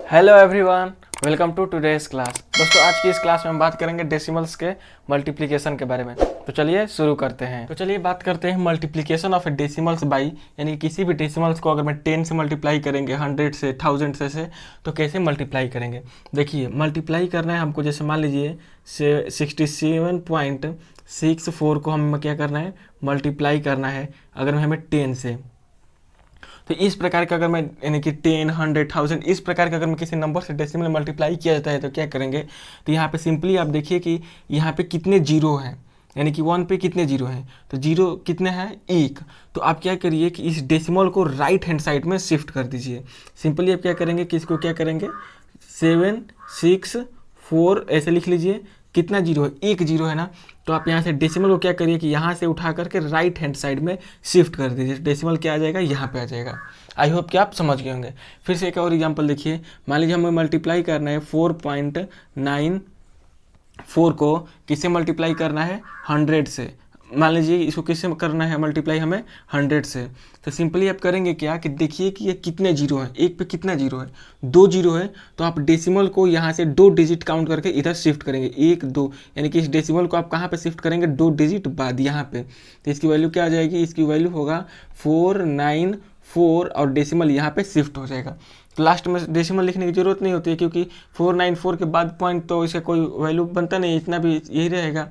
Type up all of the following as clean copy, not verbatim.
Hello everyone, welcome to today's class. दोस्तों, आज की इस क्लास में हम बात करेंगे डेसिमल्स के मल्टीप्लिकेशन के बारे में। तो चलिए शुरू करते हैं। तो चलिए बात करते हैं multiplication of A decimals by, यानी किसी भी डेसिमल्स को अगर मैं 10 से मल्टीप्लाई करेंगे, 100 से, 1000 से तो कैसे मल्टीप्लाई करेंगे। देखिए, मल्टीप्लाई करना है हमको। जैसे मान लीजिए 67.64 को हमें क्या करना है, मल्टीप्लाई करना है अगर हमें 10 से। तो इस प्रकार का अगर मैं यानी कि 10, 100, 1000 इस प्रकार का अगर मैं किसी नंबर से डेसिमल मल्टीप्लाई किया जाता है तो क्या करेंगे। तो यहाँ पे सिंपली आप देखिए कि यहाँ पे कितने जीरो हैं, यानी कि 1 पे कितने जीरो हैं। तो जीरो कितने हैं, 1। तो आप क्या करिए कि इस डेसिमल को राइट हैंड साइड में शिफ्ट कर दीजिए। सिंपली आप क्या करेंगे कि इसको क्या करेंगे, 7, 6, 4 ऐसे लिख लीजिए। कितना जीरो है, 1 जीरो है ना। तो आप यहाँ से डेसिमल को क्या करिए कि यहाँ से उठा करके राइट हैंड साइड में शिफ्ट कर दीजिए। डेसिमल क्या आ जाएगा, यहाँ पे आ जाएगा। आई होप कि आप समझ गए होंगे। फिर से एक और एग्जांपल देखिए। मान लीजिए हमें मल्टीप्लाई करना है 4.94 को किससे मल्टीप्लाई करना है, 100 से। मान लीजिए इसको किससे करना है मल्टीप्लाई, हमें 100 से। तो सिंपली आप करेंगे क्या कि देखिए कि ये कितने जीरो हैं, एक पे कितना जीरो है, 2 जीरो है। तो आप डेसिमल को यहाँ से 2 डिजिट काउंट करके इधर शिफ्ट करेंगे, 1, 2, यानी कि इस डेसिमल को आप कहाँ पे शिफ्ट करेंगे, 2 डिजिट बाद यहाँ पे। तो इसकी वैल्यू क्या आ जाएगी, इसकी वैल्यू होगा 494 और डेसिमल यहाँ पे शिफ्ट हो जाएगा। तो लास्ट में डेसिमल लिखने की जरूरत नहीं होती है, क्योंकि 494 के बाद पॉइंट तो इसका कोई वैल्यू बनता नहीं, इतना भी यही रहेगा।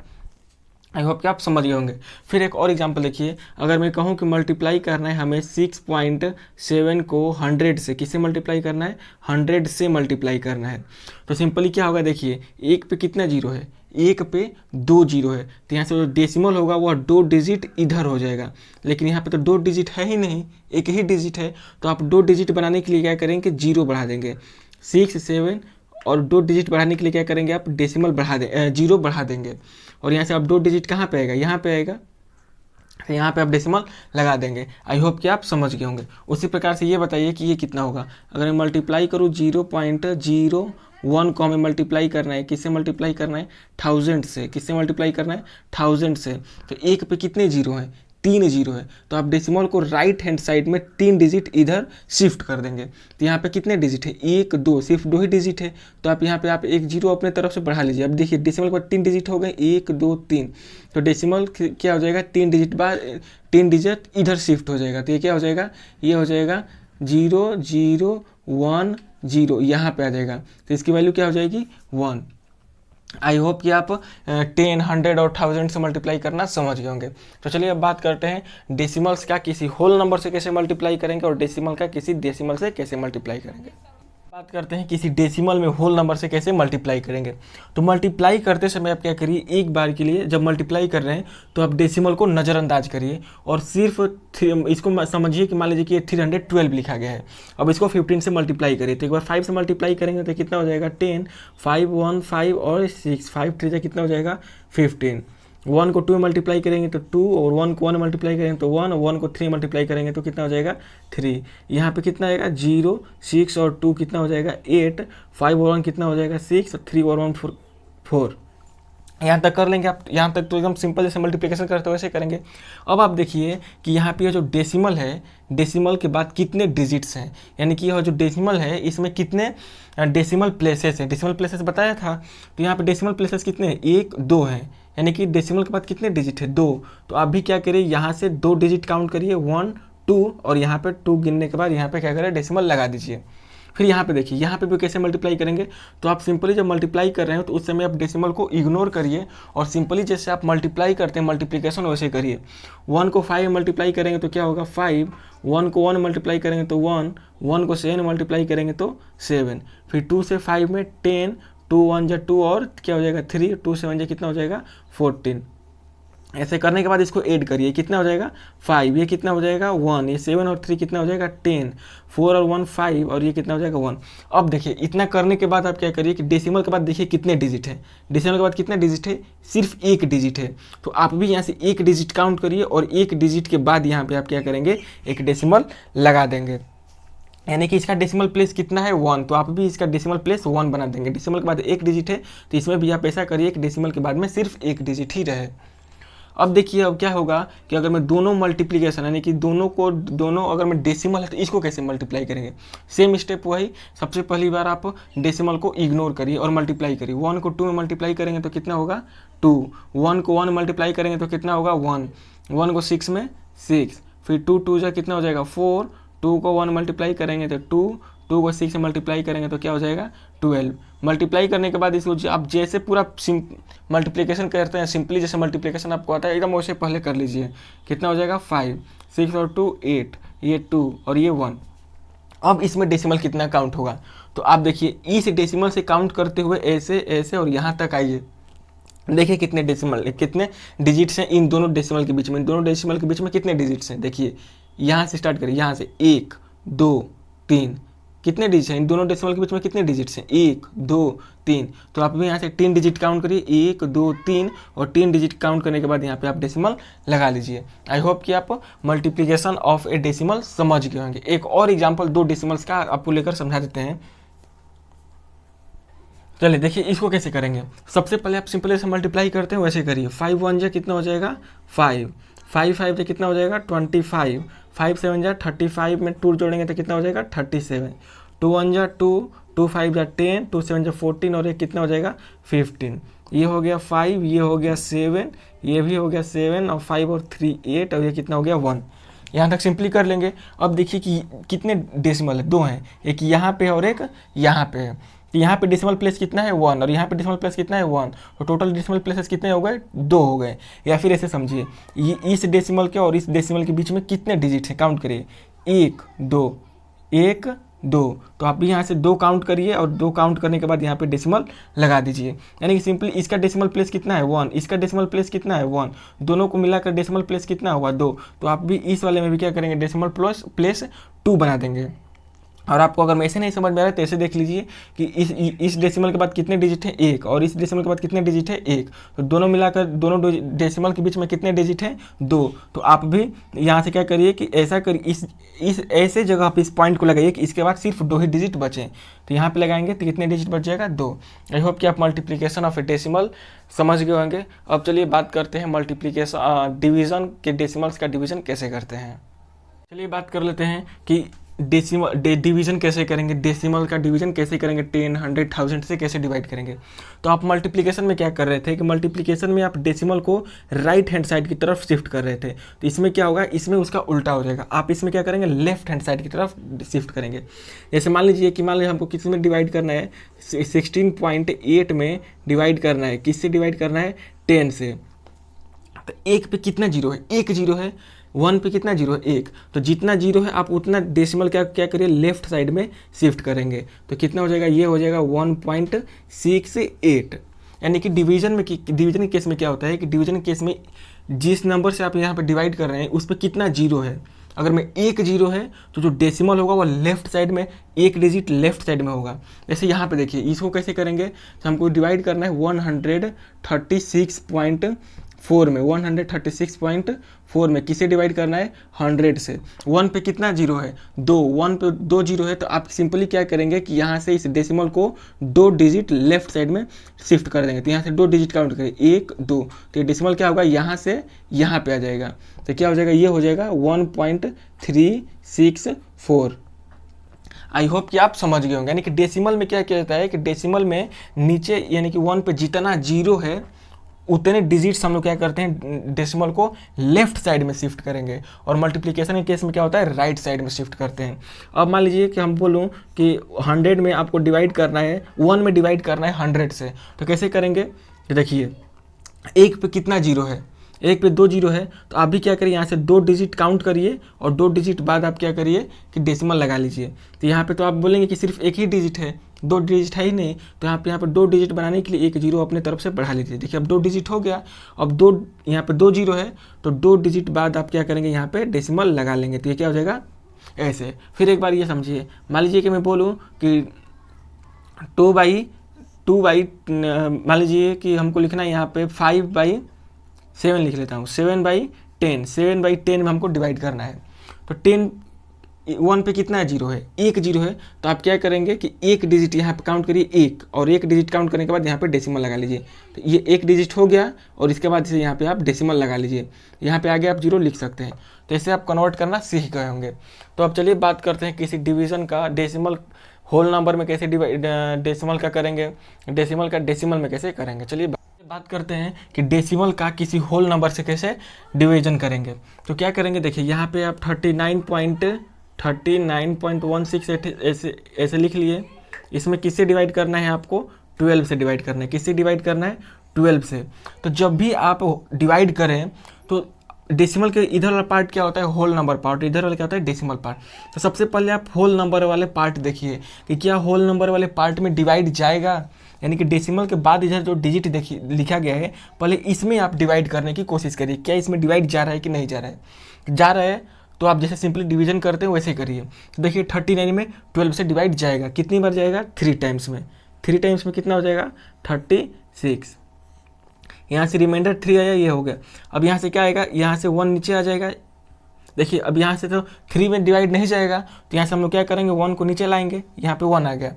आई होप कि आप समझ गए होंगे। फिर एक और एग्जांपल देखिए। अगर मैं कहूँ कि मल्टीप्लाई करना है हमें 6.7 को 100 से, किससे मल्टीप्लाई करना है, 100 से मल्टीप्लाई करना है। तो सिंपली क्या होगा, देखिए 1 पे कितना जीरो है, 1 पे 2 जीरो है। तो यहाँ से जो डेसिमल होगा वह 2 डिजिट इधर हो जाएगा, लेकिन यहाँ पे तो 2 डिजिट है ही नहीं, एक ही डिजिट है। तो आप 2 डिजिट बनाने के लिए क्या करेंगे, जीरो बढ़ा देंगे। 6, 7 और 2 डिजिट बढ़ाने के लिए क्या करेंगे, आप डेसिमल बढ़ा दें, जीरो बढ़ा देंगे। और यहाँ से आप 2 डिजिट कहाँ पे आएगा, यहाँ पे आएगा। तो यहाँ पे आप डेसिमल लगा देंगे। आई होप कि आप समझ गए होंगे। उसी प्रकार से ये बताइए कि ये कितना होगा। अगर मैं मल्टीप्लाई करूँ 0.01 को हमें मल्टीप्लाई करना है, किससे मल्टीप्लाई करना है, 1000 से। किससे मल्टीप्लाई करना है, 1000 से। तो 1 पे कितने जीरो हैं, 3 जीरो है। तो आप डेसिमल को राइट हैंड साइड में 3 डिजिट इधर शिफ्ट कर देंगे। तो यहाँ पे कितने डिजिट है, 1, 2, सिर्फ 2 ही डिजिट है। तो आप यहाँ पे आप 1 जीरो अपने तरफ से बढ़ा लीजिए। अब देखिए डेसिमल पर 3 डिजिट हो गए, 1, 2, 3। तो डेसिमल क्या हो जाएगा, 3 डिजिट बाद 3 डिजिट इधर शिफ्ट हो जाएगा। तो ये क्या हो जाएगा, ये हो जाएगा 0, 0, 1, 0, यहाँ पे आ जाएगा। तो इसकी वैल्यू क्या हो जाएगी, 1। आई होप कि आप 10, 100 और 1000 से मल्टीप्लाई करना समझ गए होंगे। तो चलिए अब बात करते हैं डेसिमल्स का किसी होल नंबर से कैसे मल्टीप्लाई करेंगे और डेसिमल का किसी डेसिमल से कैसे मल्टीप्लाई करेंगे। बात करते हैं किसी डेसिमल में होल नंबर से कैसे मल्टीप्लाई करेंगे। तो मल्टीप्लाई करते समय आप क्या करिए, एक बार के लिए जब मल्टीप्लाई कर रहे हैं तो आप डेसिमल को नज़रअंदाज करिए और सिर्फ इसको समझिए कि मान लीजिए कि 312 लिखा गया है। अब इसको 15 से मल्टीप्लाई करिए। तो एक बार 5 से मल्टीप्लाई करेंगे तो कितना हो जाएगा, 10, 5, 1, 5 और 6, 5 3 जा कितना हो जाएगा, 15। 1 को 2 में मल्टीप्लाई करेंगे तो 2, और 1 को 1 में मल्टीप्लाई करेंगे तो 1, और 1 को 3 मल्टीप्लाई करेंगे तो कितना हो जाएगा, 3। यहाँ पे कितना आएगा, 0, 6 और 2 कितना हो जाएगा, 8, 5 और 1 कितना हो जाएगा, 6, 3 और 1 4। यहाँ तक कर लेंगे आप। यहाँ तक तो एकदम सिंपल, जैसे मल्टीप्लिकेशन करते हो वैसे करेंगे। अब आप देखिए कि यहाँ पे जो डेसिमल है, डेसिमल के बाद कितने डिजिट्स हैं, यानी कि यह जो डेसिमल है इसमें कितने डेसिमल प्लेसेस हैं। डेसिमल प्लेसेस बताया था। तो यहाँ पे डेसिमल प्लेसेस कितने हैं, 1, 2 हैं, यानी कि डेसिमल के बाद कितने डिजिट है, 2। तो आप भी क्या करिए, यहाँ से 2 डिजिट काउंट करिए, 1, 2, और यहाँ पे 2 गिनने के बाद यहाँ पे क्या करें, डेसिमल लगा दीजिए। फिर यहाँ पे देखिए, यहाँ पे भी कैसे मल्टीप्लाई करेंगे। तो आप सिंपली जब मल्टीप्लाई कर रहे हो तो उस समय आप डेसिमल को इग्नोर करिए और सिंपली जैसे आप मल्टीप्लाई करते हैं मल्टीप्लिकेशन वैसे करिए। 1 को 5 मल्टीप्लाई करेंगे तो क्या होगा, 5, 1 को 1 मल्टीप्लाई करेंगे तो 1, 1 को 7 मल्टीप्लाई करेंगे तो 7, फिर 2 से 5 में 10, 2 1 जा 2 और क्या हो जाएगा, 3, 2 7 जा कितना हो जाएगा, 14। ऐसे करने के बाद इसको ऐड करिए, कितना हो जाएगा, 5, ये कितना हो जाएगा, 1, ये 7 और 3 कितना हो जाएगा, 10, 4 और 1 5, और ये कितना हो जाएगा, 1। अब देखिए इतना करने के बाद आप क्या करिए कि डेसिमल के बाद देखिए कितने डिजिट है। डेसिमल के बाद कितने डिजिट है, सिर्फ 1 डिजिट है। तो आप भी यहाँ से 1 डिजिट काउंट करिए और 1 डिजिट के बाद यहाँ पे आप क्या करेंगे, एक डेसिमल लगा देंगे। यानी कि इसका डेसिमल प्लेस कितना है, 1। तो आप भी इसका डेसिमल प्लेस 1 बना देंगे। डेसिमल के बाद 1 डिजिट है तो इसमें भी आप ऐसा करिए कि डेसिमल के बाद में सिर्फ 1 डिजिट ही रहे। अब देखिए अब क्या होगा कि अगर मैं दोनों मल्टीप्लीकेशन यानी कि दोनों अगर मैं डेसिमल है तो इसको कैसे मल्टीप्लाई करेंगे। सेम स्टेप वही, सबसे पहली बार आप डेसिमल को इग्नोर करिए और मल्टीप्लाई करिए। 1 को 2 में मल्टीप्लाई करेंगे तो कितना होगा 2, 1 को 1 मल्टीप्लाई करेंगे तो कितना होगा 1, 1 को 6 में 6, फिर 2 2 जा कितना हो जाएगा 4, 2 को 1 मल्टीप्लाई करेंगे तो 2, 2 को 6 से मल्टीप्लाई करेंगे तो क्या हो जाएगा 12। मल्टीप्लाई करने के बाद इसको आप जैसे पूरा मल्टीप्लिकेशन करते हैं सिंपली, जैसे मल्टीप्लिकेशन आपको आता है एकदम वैसे पहले कर लीजिए। कितना हो जाएगा 5, 6 और 2 8, ये 2 और ये 1। अब इसमें डेसिमल कितना काउंट होगा, तो आप देखिए इस डेसिमल से काउंट करते हुए ऐसे ऐसे और यहाँ तक आइए। देखिए कितने डिजिट्स हैं इन दोनों डेसिमल के बीच में, इन दोनों डेसिमल के बीच में कितने डिजिट्स हैं। देखिए यहाँ से स्टार्ट करिए, यहाँ से 1 2 3, कितने डिजिट हैं इन दोनों डेसिमल के बीच में, कितने डिजिट्स हैं 1 2 3। तो आप भी यहाँ से 3 डिजिट काउंट करिए, 1 2 3, और 3 डिजिट काउंट करने के बाद यहाँ पे आप डेसिमल लगा लीजिए। आई होप कि आप मल्टीप्लिकेशन ऑफ ए डेसिमल समझ गए होंगे। एक और एग्जाम्पल 2 डेसिमल्स का आपको लेकर समझा देते हैं। चलिए देखिए इसको कैसे करेंगे। सबसे पहले आप सिंपल से मल्टीप्लाई करते हैं वैसे करिए। 5 1 जा कितना हो जाएगा 5, 5 5 जा कितना हो जाएगा 25, 5 7 जा 35 में 2 जोड़ेंगे तो कितना हो जाएगा 37, 2 1 जा 2, 2 5 जा 10, 2 7 जा 14 और ये कितना हो जाएगा 15। ये हो गया 5, ये हो गया 7, ये भी हो गया 7 और 5 और 3 8 और ये कितना हो गया 1। यहाँ तक सिंपली कर लेंगे। अब देखिए कि कितने डेसिमल है, 2 हैं, एक यहाँ पे और एक यहाँ पे है। तो यहाँ पे डेसिमल प्लेस कितना है 1 और यहाँ पे डेसिमल प्लेस कितना है 1, तो टोटल डेसिमल प्लेसेस कितने हो गए 2 हो गए। या फिर ऐसे समझिए ये इस डेसिमल के और इस डेसिमल के बीच में कितने डिजिट हैं काउंट करिए, 1 2 1 2। तो आप भी यहाँ से 2 काउंट करिए और 2 काउंट करने के बाद यहाँ पे डेसिमल लगा दीजिए। यानी कि सिंपली इसका डेसिमल प्लेस कितना है 1, इसका डेसिमल प्लेस कितना है 1, दोनों को मिलाकर डेसिमल प्लेस कितना हुआ 2। तो आप भी इस वाले में भी क्या करेंगे डेसिमल प्लेस 2 बना देंगे। और आपको अगर ऐसे नहीं समझ में आ रहा है तो ऐसे देख लीजिए कि इस डेसिमल के बाद कितने डिजिट है 1 और इस डेसिमल के बाद कितने डिजिट है 1, तो दोनों मिलाकर दोनों डेसिमल के बीच में कितने डिजिट हैं 2। तो आप भी यहाँ से क्या करिए कि ऐसा करिए, इस ऐसे जगह पे इस पॉइंट को लगाइए कि इसके बाद सिर्फ 2 ही डिजिट बचें। तो यहाँ पे लगाएंगे तो कितने डिजिट बच जाएगा 2। आई होप कि आप मल्टीप्लिकेशन ऑफ ए डेसिमल समझ गए होंगे। अब चलिए बात करते हैं मल्टीप्लिकेशन डिवीज़न के डेसिमल्स का डिवीज़न कैसे करते हैं। चलिए बात कर लेते हैं कि डिवीज़न कैसे करेंगे, डेसिमल का डिवीज़न कैसे करेंगे, 10 100 1000 से कैसे डिवाइड करेंगे। तो आप मल्टीप्लिकेशन में क्या कर रहे थे कि मल्टीप्लिकेशन में आप डेसिमल को राइट हैंड साइड की तरफ शिफ्ट कर रहे थे। तो इसमें क्या होगा, इसमें उसका उल्टा हो जाएगा। आप इसमें क्या करेंगे लेफ्ट हैंड साइड की तरफ शिफ्ट करेंगे। जैसे मान लीजिए कि हमको किस में डिवाइड करना है 16.8 में डिवाइड करना है, किससे डिवाइड करना है 10 से। तो 1 पे कितना जीरो है, 1 जीरो है, 1 पे कितना जीरो है 1। तो जितना जीरो है आप उतना डेसिमल क्या करिए लेफ्ट साइड में शिफ्ट करेंगे। तो कितना हो जाएगा, ये हो जाएगा 1.68। यानी कि डिवीजन के केस में क्या होता है कि डिवीजन के केस में जिस नंबर से आप यहाँ पे डिवाइड कर रहे हैं उस पर कितना जीरो है। अगर में 1 जीरो है तो जो डेसिमल होगा वो लेफ्ट साइड में 1 डिजिट लेफ्ट साइड में होगा। जैसे यहाँ पे देखिए इसको कैसे करेंगे, तो हमको डिवाइड करना है 136.4 में, 136.4 में किसे डिवाइड करना है 100 से। 1 पे कितना जीरो है 2, 1 पे 2 जीरो है। तो आप सिंपली क्या करेंगे कि यहाँ से इस डेसिमल को 2 डिजिट लेफ्ट साइड में शिफ्ट कर देंगे। तो यहाँ से 2 डिजिट काउंट करें 1 2, तो ये डेसिमल क्या होगा यहाँ से यहाँ पे आ जाएगा। तो क्या हो जाएगा, ये हो जाएगा 1.364। आई होप कि आप समझ गए होंगे। यानी कि डेसिमल में क्या कहता है कि डेसिमल में नीचे यानी कि 1 पे जितना जीरो है उतने डिजिट्स हम लोग क्या करते हैं डेसिमल को लेफ्ट साइड में शिफ्ट करेंगे, और मल्टीप्लिकेशन के केस में क्या होता है राइट साइड में शिफ्ट करते हैं। अब मान लीजिए कि हम बोलूँ कि 100 में आपको डिवाइड करना है 1 में डिवाइड करना है 100 से, तो कैसे करेंगे। तो देखिए 1 पे कितना जीरो है, 1 पे 2 जीरो है। तो आप भी क्या करिए यहाँ से 2 डिजिट काउंट करिए और 2 डिजिट बाद आप क्या करिए कि डेसिमल लगा लीजिए। तो यहाँ पे तो आप बोलेंगे कि सिर्फ एक ही डिजिट है, 2 डिजिट है ही नहीं। तो यहाँ पे 2 डिजिट बनाने के लिए 1 जीरो अपने तरफ से बढ़ा लीजिए। देखिए अब 2 डिजिट हो गया। अब 2 यहाँ पे 2 जीरो है तो 2 डिजिट बाद आप क्या करेंगे यहाँ पे डेसिमल लगा लेंगे। तो ये क्या हो जाएगा ऐसे। फिर एक बार ये समझिए, मान लीजिए कि मैं बोलूँ कि 2 बाई मान लीजिए कि हमको लिखना है यहाँ पे 5/7 लिख लेता हूँ, 7/10 में हमको डिवाइड करना है। तो 10 1 पे कितना जीरो है, एक जीरो है, तो आप क्या करेंगे कि एक डिजिट यहाँ पे काउंट करिए एक, और एक डिजिट काउंट करने के बाद यहाँ पे डेसिमल लगा लीजिए। तो ये एक डिजिट हो गया और इसके बाद इसे यहाँ पे आप डेसिमल लगा लीजिए, यहाँ पे आगे आप जीरो लिख सकते हैं। तो ऐसे आप कन्वर्ट करना सीख गए होंगे। तो अब चलिए बात करते हैं किसी डिवीज़न का डेसिमल होल नंबर में कैसे डेसिमल का करेंगे, डेसिमल का डेसिमल में कैसे करेंगे। चलिए बात करते हैं कि डेसिमल का किसी होल नंबर से कैसे डिवीजन करेंगे। तो क्या करेंगे, देखिए यहाँ पे आप 39.16 ऐसे लिख लिए। इसमें किससे डिवाइड करना है आपको, 12 से डिवाइड करना है। किससे डिवाइड करना है, 12 से। तो जब भी आप डिवाइड करें तो डेसिमल के इधर वाला पार्ट क्या होता है, होल नंबर पार्ट, इधर वाला क्या होता है, डेसिमल पार्ट। तो सबसे पहले आप होल नंबर वाले पार्ट देखिए कि क्या होल नंबर वाले पार्ट में डिवाइड जाएगा, यानी कि डेसिमल के बाद इधर जो डिजिट देखिए लिखा गया है, पहले इसमें आप डिवाइड करने की कोशिश करिए, क्या इसमें डिवाइड जा रहा है कि नहीं जा रहा है। जा रहा है तो आप जैसे सिंपली डिवीजन करते हैं वैसे करिए। तो देखिए 39 में 12 से डिवाइड जाएगा, कितनी बार जाएगा, 3 टाइम्स में। 3 टाइम्स में कितना हो जाएगा, 36। यहाँ से रिमाइंडर 3 आया, ये हो गया। अब यहाँ से क्या आएगा, यहाँ से 1 नीचे आ जाएगा। देखिए अब यहाँ से तो 3 में डिवाइड नहीं जाएगा, तो यहाँ से हम लोग क्या करेंगे, 1 को नीचे लाएंगे, यहाँ पे 1 आ गया।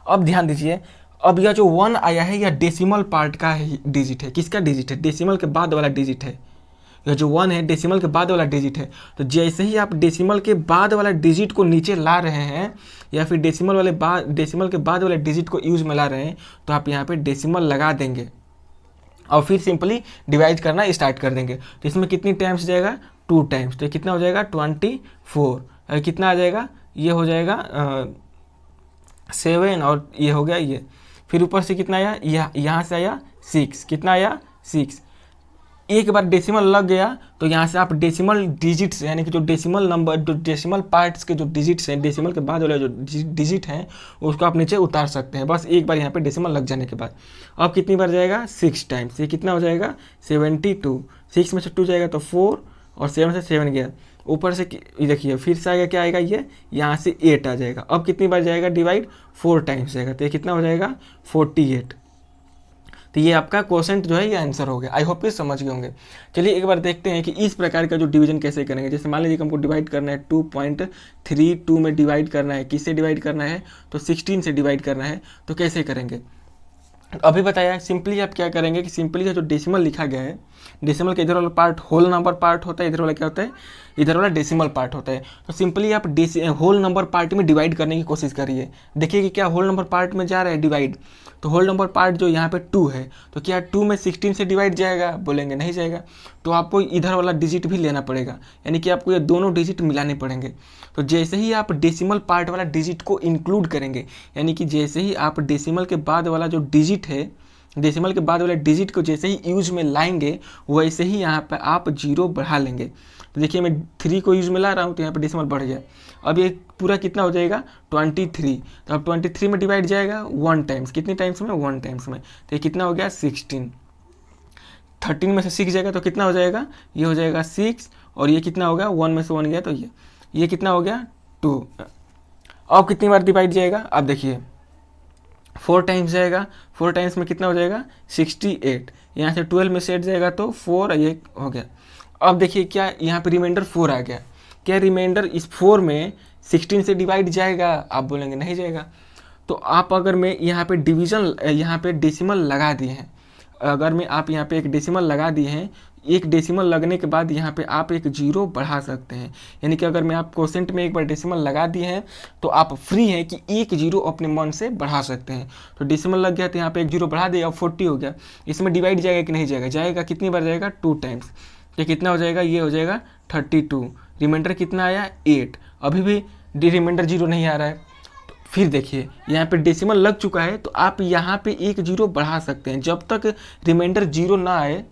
अब ध्यान दीजिए, अब यह जो 1 आया है यह डेसिमल पार्ट का डिजिट है। किसका डिजिट है, डेसिमल के बाद वाला डिजिट है। यह जो 1 है डेसिमल के बाद वाला डिजिट है। तो जैसे ही आप डेसिमल के बाद वाला डिजिट को नीचे ला रहे हैं, या फिर डेसिमल के बाद वाले डिजिट को यूज में ला रहे हैं, तो आप यहाँ पे डेसिमल लगा देंगे और फिर सिंपली डिवाइड करना स्टार्ट कर देंगे। तो इसमें कितनी टाइम्स जाएगा, 2 टाइम्स। तो कितना हो जाएगा, 24। कितना आ जाएगा, ये हो जाएगा 7, और ये हो गया ये। फिर ऊपर से कितना आया, यहाँ से आया 6। कितना आया, 6। एक बार डेसिमल लग गया तो यहाँ से आप डेसिमल डिजिट्स, यानी कि जो डेसिमल नंबर, जो डेसिमल पार्ट्स के जो डिजिट्स हैं, डेसिमल के बाद वाले जो डिजिट हैं, उसको आप नीचे उतार सकते हैं, बस एक बार यहाँ पे डेसिमल लग जाने के बाद। अब कितनी बार जाएगा, 6 टाइम्स। ये कितना हो जाएगा, 72। 6 में से 2 जाएगा तो 4, और 7 से 7 गया। ऊपर से देखिए फिर से आएगा, क्या आएगा, ये यहाँ से 8 आ जाएगा। अब कितनी बार जाएगा डिवाइड, 4 टाइम्स जाएगा। तो ये कितना हो जाएगा, 48। तो ये आपका क्वेश्चन जो है ये आंसर हो गया। आई होप कि समझ गए होंगे। चलिए एक बार देखते हैं कि इस प्रकार का जो डिवीजन कैसे करेंगे। जैसे मान लीजिए हमको डिवाइड करना है 2.32 में डिवाइड करना है। किससे डिवाइड करना है, तो 16 से डिवाइड करना है। तो कैसे करेंगे, अभी बताया। सिंपली आप क्या करेंगे कि सिंपली जो डेसिमल लिखा गया है, डेसिमल के इधर वाला पार्ट होल नंबर पार्ट होता है, इधर वाला क्या होता है, इधर वाला डेसिमल पार्ट होता है। तो सिंपली आप होल नंबर पार्ट में डिवाइड करने की कोशिश करिए। देखिए कि क्या होल नंबर पार्ट में जा रहा है डिवाइड। तो होल नंबर पार्ट जो यहाँ पे 2 है, तो क्या 2 में 16 से डिवाइड जाएगा, बोलेंगे नहीं जाएगा। तो आपको इधर वाला डिजिट भी लेना पड़ेगा, यानी कि आपको ये दोनों डिजिट मिलाने पड़ेंगे। तो जैसे ही आप डेसिमल पार्ट वाला डिजिट को इंक्लूड करेंगे, यानी कि जैसे ही आप डेसिमल के बाद वाला जो डिजिट है, डेसिमल के बाद वाले डिजिट को जैसे ही यूज में लाएंगे, वैसे ही यहाँ पर आप 0 बढ़ा लेंगे। तो देखिए मैं 3 को यूज में ला रहा हूँ, तो यहाँ पर डेसिमल बढ़ गया। अब ये पूरा कितना हो जाएगा, 23। तो अब 23 में डिवाइड जाएगा 1 टाइम्स। कितनी टाइम्स में, 1 टाइम्स में। तो ये कितना हो गया, 16। 13 में से 6 जाएगा तो कितना हो जाएगा, ये हो जाएगा 6, और ये कितना हो गया, 1 में से 1 गया तो ये कितना हो गया, 2। अब कितनी बार डिवाइड जाएगा, अब देखिए 4 टाइम्स जाएगा। 4 टाइम्स में कितना हो जाएगा, 68। यहाँ से 12 में से 8 जाएगा तो 4, ये हो गया। अब देखिए क्या यहाँ पे रिमाइंडर 4 आ गया। क्या रिमाइंडर इस 4 में 16 से डिवाइड जाएगा, आप बोलेंगे नहीं जाएगा। तो आप अगर मैं यहाँ पे डिवीजन, यहाँ पे डेसिमल लगा दिए हैं, अगर मैं आप यहाँ पे एक डेसिमल लगा दिए हैं, एक डेसिमल लगने के बाद यहाँ पे आप एक 0 बढ़ा सकते हैं। यानी कि अगर मैं आप क्वोशेंट में एक बार डेसिमल लगा दिए हैं तो आप फ्री हैं कि एक 0 अपने मन से बढ़ा सकते हैं। तो डेसिमल लग गया तो यहाँ पे एक 0 बढ़ा दिया, अब 40 हो गया। इसमें डिवाइड जाएगा कि नहीं जाएगा, जाएगा। कितनी बार जाएगा, 2 टाइम्स। ये कितना हो जाएगा, ये हो जाएगा 32। रिमाइंडर कितना आया, 8। अभी भी रिमाइंडर 0 नहीं आ रहा है। तो फिर देखिए यहाँ पे डेसिमल लग चुका है, तो आप यहाँ पे एक 0 बढ़ा सकते हैं। जब तक रिमाइंडर 0 ना आए,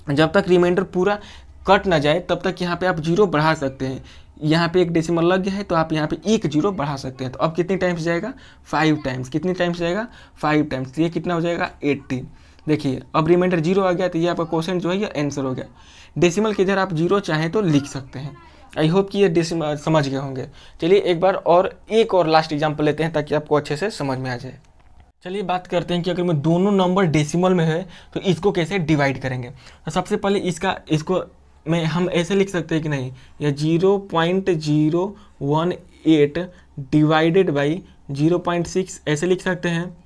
जब तक रिमाइंडर पूरा कट ना जाए, तब तक यहाँ पे आप 0 बढ़ा सकते हैं। यहाँ पे एक डेसिमल लग गया है तो आप यहाँ पे एक 0 बढ़ा सकते हैं। तो अब कितनी टाइम्स जाएगा, 5 टाइम्स। कितनी टाइम्स जाएगा, 5 टाइम्स। ये कितना हो जाएगा, 80। देखिए अब रिमाइंडर 0 आ गया, तो ये आपका क्वेश्चन जो है ये आंसर हो गया। डेसिमल के इधर आप 0 चाहें तो लिख सकते हैं। आई होप कि ये डेसिमल समझ गए होंगे। चलिए एक बार और एक और लास्ट एग्जाम्पल लेते हैं ताकि आपको अच्छे से समझ में आ जाए। चलिए बात करते हैं कि अगर मैं दोनों नंबर डेसिमल में है तो इसको कैसे डिवाइड करेंगे। तो सबसे पहले इसको हम ऐसे लिख सकते हैं कि नहीं, ये 0.0 0.18 डिवाइडेड बाई 0.6 ऐसे लिख सकते हैं।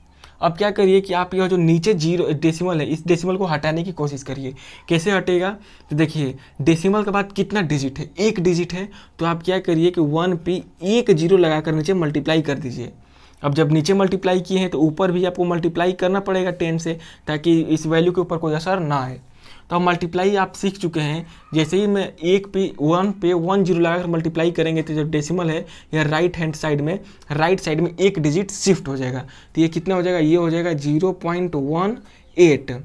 अब क्या करिए कि आप यह जो नीचे जीरो डेसिमल है, इस डेसिमल को हटाने की कोशिश करिए। कैसे हटेगा, तो देखिए डेसिमल के बाद कितना डिजिट है, एक डिजिट है, तो आप क्या करिए कि 1 पे एक जीरो लगाकर नीचे मल्टीप्लाई कर दीजिए। अब जब नीचे मल्टीप्लाई किए हैं तो ऊपर भी आपको मल्टीप्लाई करना पड़ेगा 10 से, ताकि इस वैल्यू के ऊपर कोई असर ना आए। तो अब मल्टीप्लाई आप सीख चुके हैं। जैसे ही मैं एक पे 1 पे 1 जीरो लगाकर मल्टीप्लाई करेंगे तो जो डेसिमल है यह राइट साइड में एक डिजिट शिफ्ट हो जाएगा। तो ये कितना हो जाएगा, ये हो जाएगा 0.18।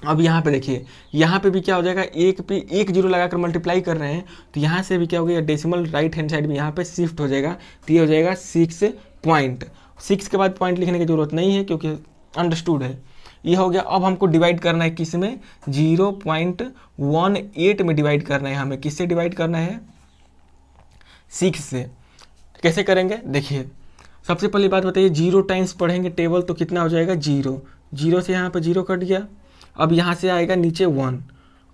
अब यहाँ पे देखिए, यहाँ पे भी क्या हो जाएगा, एक पे एक जीरो लगाकर मल्टीप्लाई कर रहे हैं, तो यहाँ से भी क्या हो गया, डेसिमल राइट हैंड साइड में यहाँ पे शिफ्ट हो जाएगा। तो ये हो जाएगा 6 के बाद पॉइंट लिखने की जरूरत नहीं है क्योंकि अंडरस्टूड है। ये हो गया। अब हमको डिवाइड करना है किस में, 0.18 में डिवाइड करना है। हमें किससे डिवाइड करना है, 6 से। कैसे करेंगे, देखिए सबसे पहली बात बताइए, 0 टाइम्स पढ़ेंगे टेबल तो कितना हो जाएगा, 0 से यहाँ पर 0 कट गया। अब यहाँ से आएगा नीचे 1।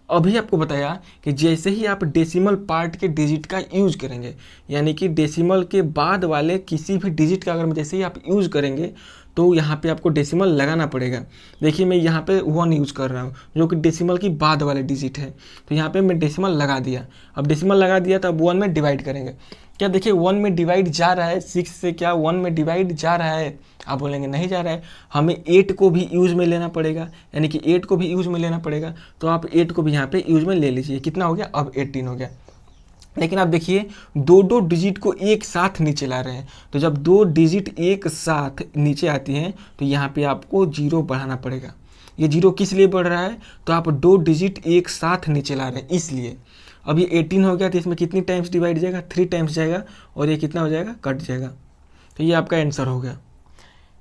अभी आपको बताया कि जैसे ही आप डेसिमल पार्ट के डिजिट का यूज करेंगे, यानी कि डेसिमल के बाद वाले किसी भी डिजिट का अगर जैसे ही आप यूज करेंगे तो यहाँ पे आपको डेसिमल लगाना पड़ेगा। देखिए मैं यहाँ पे 1 यूज़ कर रहा हूँ जो कि डेसिमल की बाद वाले डिजिट है, तो यहाँ पे मैं डेसिमल लगा दिया। अब डेसिमल लगा दिया तो अब 1 में डिवाइड करेंगे। क्या देखिए 1 में डिवाइड जा रहा है, 6 से क्या 1 में डिवाइड जा रहा है, आप बोलेंगे नहीं जा रहा है, हमें 8 को भी यूज़ में लेना पड़ेगा, यानी कि 8 को भी यूज़ में लेना पड़ेगा। तो आप 8 को भी यहाँ पे यूज़ में ले लीजिए। कितना हो गया, अब 18 हो गया। लेकिन आप देखिए दो डिजिट को एक साथ नीचे ला रहे हैं, तो जब 2 डिजिट एक साथ नीचे आती हैं तो यहाँ पे आपको 0 बढ़ाना पड़ेगा। ये 0 किस लिए बढ़ रहा है, तो आप 2 डिजिट एक साथ नीचे ला रहे हैं इसलिए। अब ये 18 हो गया तो इसमें कितनी टाइम्स डिवाइड जाएगा, 3 टाइम्स जाएगा, और ये कितना हो जाएगा, कट जाएगा। तो ये आपका आंसर हो गया।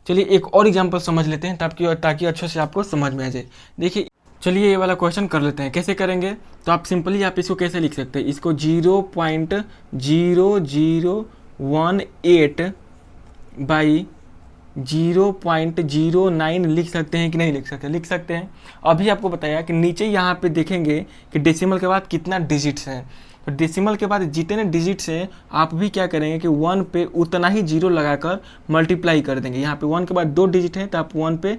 चलिए एक और एग्जाम्पल समझ लेते हैं ताकि अच्छे से आपको समझ में आ जाए। देखिए चलिए ये वाला क्वेश्चन कर लेते हैं। कैसे करेंगे, तो आप सिंपली आप इसको कैसे लिख सकते हैं, इसको 0.0018 बाई 0.09 लिख सकते हैं कि नहीं लिख सकते, लिख सकते हैं। अभी आपको बताया कि नीचे यहाँ पे देखेंगे कि डेसिमल के बाद कितना डिजिट्स हैं, तो डेसिमल के बाद जितने डिजिट्स हैं आप भी क्या करेंगे कि 1 पे उतना ही 0 लगाकर मल्टीप्लाई कर देंगे। यहाँ पे 1 के बाद 2 डिजिट हैं तो आप 1 पे,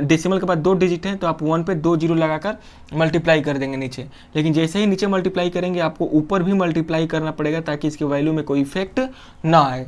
डेसिमल के बाद 2 डिजिट हैं तो आप 1 पे 2 0 लगाकर मल्टीप्लाई कर देंगे नीचे। लेकिन जैसे ही नीचे मल्टीप्लाई करेंगे आपको ऊपर भी मल्टीप्लाई करना पड़ेगा ताकि इसके वैल्यू में कोई इफेक्ट ना आए।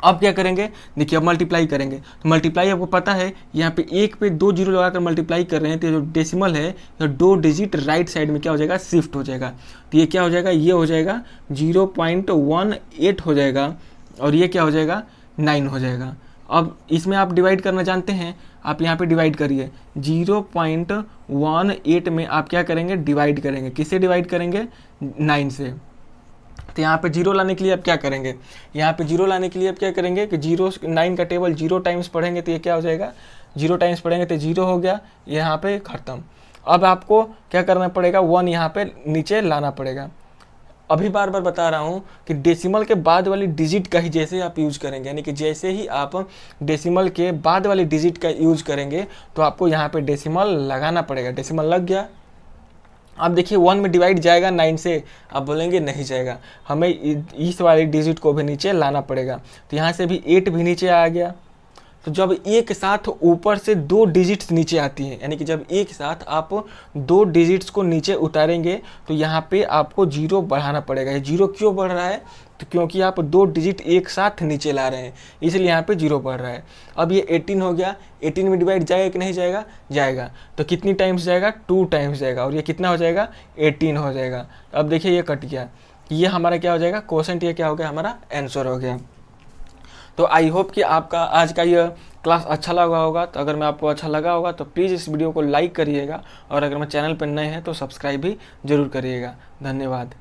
अब क्या करेंगे, देखिए अब मल्टीप्लाई करेंगे, तो मल्टीप्लाई आपको पता है यहाँ पे 1 पे 2 0 लगाकर मल्टीप्लाई कर रहे हैं, तो जो डेसिमल है तो 2 डिजिट राइट साइड में क्या हो जाएगा, शिफ्ट हो जाएगा। तो ये क्या हो जाएगा, ये हो जाएगा 0.18 हो जाएगा, और ये क्या हो जाएगा, 9 हो जाएगा। अब इसमें आप डिवाइड करना जानते हैं, आप यहाँ पे डिवाइड करिए। 0.18 में आप क्या करेंगे, डिवाइड करेंगे। किससे डिवाइड करेंगे, 9 से। तो यहाँ पे 0 लाने के लिए आप क्या करेंगे, यहाँ पे 0 लाने के लिए आप क्या करेंगे कि 9 का टेबल 0 टाइम्स पढ़ेंगे तो ये क्या हो जाएगा, 0 टाइम्स पढ़ेंगे तो 0 हो गया, यहाँ पे खत्म। अब आपको क्या करना पड़ेगा, 1 यहाँ पे नीचे लाना पड़ेगा। अभी बार बार बता रहा हूँ कि डेसिमल के बाद वाली डिजिट का ही जैसे आप यूज करेंगे, यानी कि जैसे ही आप डेसिमल के बाद वाली डिजिट का यूज करेंगे तो आपको यहाँ पे डेसिमल लगाना पड़ेगा। डेसिमल लग गया। अब देखिए 1 में डिवाइड जाएगा 9 से, आप बोलेंगे नहीं जाएगा, हमें इस वाली डिजिट को भी नीचे लाना पड़ेगा। तो यहाँ से भी 8 भी नीचे आ गया। तो जब एक साथ ऊपर से 2 डिजिट्स नीचे आती हैं, यानी कि जब एक साथ आप 2 डिजिट्स को नीचे उतारेंगे तो यहाँ पे आपको 0 बढ़ाना पड़ेगा। ये 0 क्यों बढ़ रहा है, तो क्योंकि आप 2 डिजिट एक साथ नीचे ला रहे हैं, इसलिए यहाँ पे 0 बढ़ रहा है। अब ये 18 हो गया, 18 में डिवाइड जाएगा कि नहीं जाएगा, जाएगा। तो कितनी टाइम्स जाएगा, 2 टाइम्स जाएगा, और ये कितना हो जाएगा, 18 हो जाएगा। अब देखिए ये कट गया, ये हमारा क्या हो जाएगा, क्वोशेंट, ये क्या हो गया, हमारा आंसर हो गया। तो आई होप कि आपका आज का यह क्लास अच्छा लगा होगा। तो अगर मैं आपको अच्छा लगा होगा तो प्लीज़ इस वीडियो को लाइक करिएगा, और अगर मैं चैनल पर नए हैं तो सब्सक्राइब भी जरूर करिएगा। धन्यवाद।